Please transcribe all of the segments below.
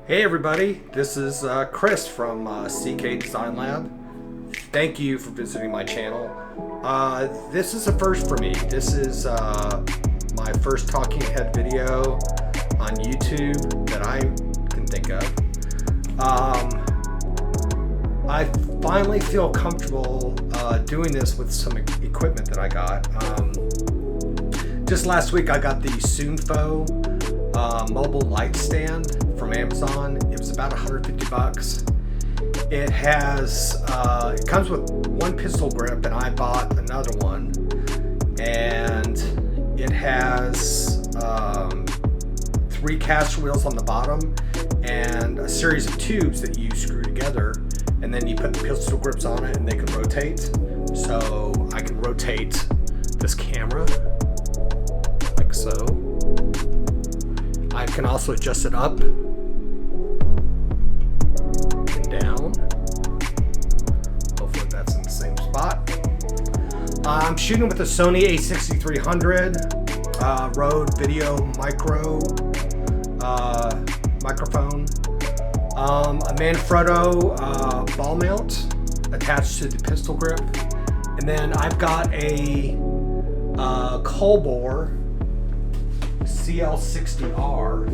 Hey everybody, this is Chris from CK Design Lab. Thank you for visiting my channel. This is a first for me. This is my first talking head video on YouTube that I can think of. I finally feel comfortable doing this with some equipment that I got. Just last week I got the Soonpho mobile light stand from Amazon. It was about 150 bucks. It has it comes with one pistol grip, and I bought another one, and it has 3 caster wheels on the bottom and a series of tubes that you screw together, and then you put the pistol grips on it and they can rotate. So I can rotate this camera like so. I can also adjust it up and down. Hopefully that's in the same spot. I'm shooting with a Sony a6300 Rode Video microphone. A Manfrotto ball mount attached to the pistol grip. And then I've got a Colbor CL60R.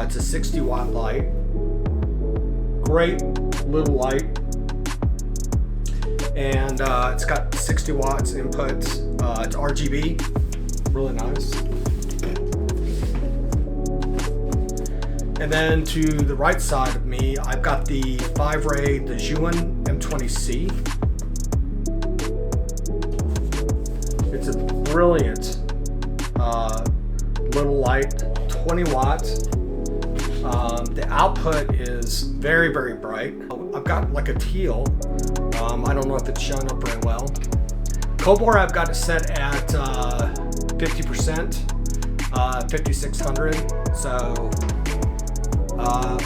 It's a 60 watt light. Great little light. And it's got 60 watts input. It's RGB. Really nice. And then to the right side of me, I've got the 5-ray, the Zhiyun M20C. It's a brilliant little light, 20 watts. The output is very, very bright. I've got like a teal. I don't know if it's shown up very well. Colbor, I've got it set at 50%, 5600. So,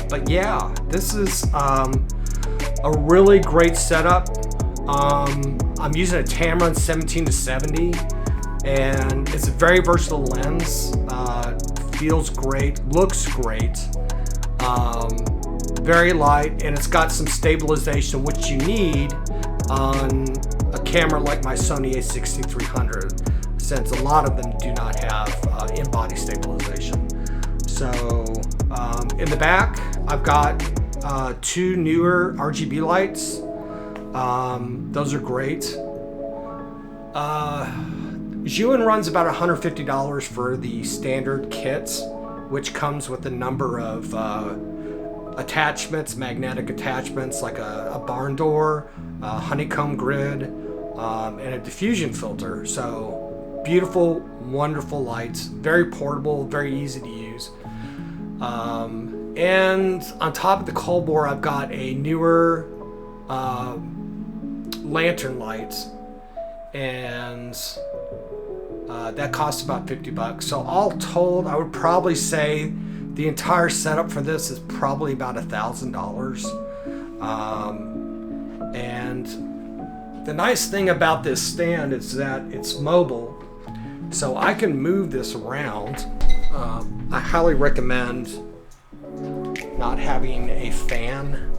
but yeah, this is a really great setup. I'm using a Tamron 17-70. And it's a very versatile lens. Feels great, looks great, very light, and it's got some stabilization, which you need on a camera like my Sony a6300, since a lot of them do not have in-body stabilization. So in the back, I've got 2 Neewer RGB lights. Those are great. Zhiyun runs about $150 for the standard kits, which comes with a number of attachments, magnetic attachments, like a barn door, a honeycomb grid, and a diffusion filter. So beautiful, wonderful lights, very portable, very easy to use. And on top of the Colbor, I've got a Neewer lantern light, and that costs about 50 bucks. So all told, I would probably say the entire setup for this is probably about $1,000. And the nice thing about this stand is that it's mobile, so I can move this around. I highly recommend not having a fan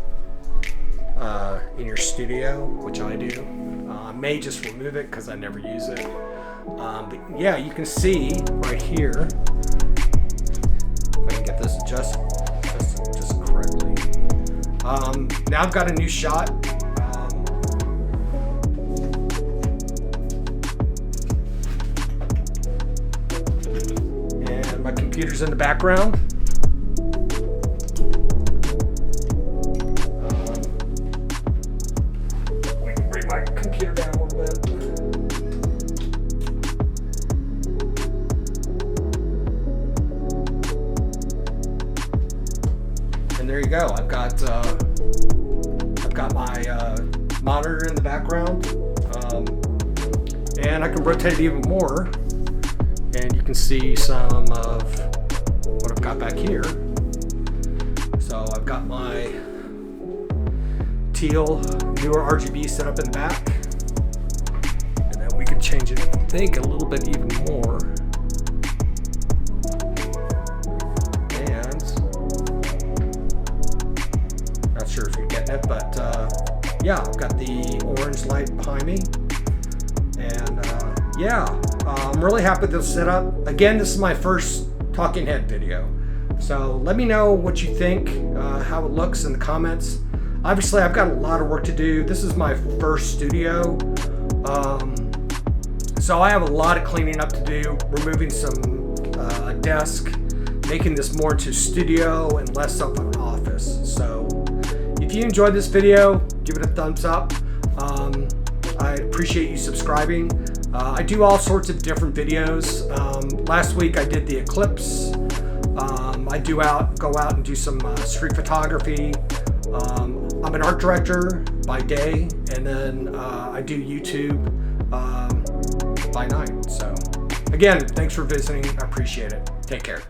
in your studio, which I do. I may just remove it because I never use it. But yeah, you can see right here, if I can get this adjusted just correctly. Now I've got a new shot. And my computer's in the background. Let me bring my computer down a little bit. And there you go. I've got my monitor in the background, and I can rotate it even more, and you can see some of what I've got back here. So I've got my teal Neewer RGB set up in the back, and then we can change it, I think, a little bit even more. And yeah, I've got the orange light behind me. And yeah, I'm really happy with this setup. Again, this is my first talking head video. So let me know what you think, how it looks in the comments. Obviously, I've got a lot of work to do. This is my first studio. So I have a lot of cleaning up to do, removing some desk, making this more into studio and less of an office. So if you enjoyed this video, give it a thumbs up. I appreciate you subscribing. I do all sorts of different videos. Last week I did the eclipse. I go out and do some street photography. I'm an art director by day, and then I do YouTube by night. So again, thanks for visiting. I appreciate it. Take care.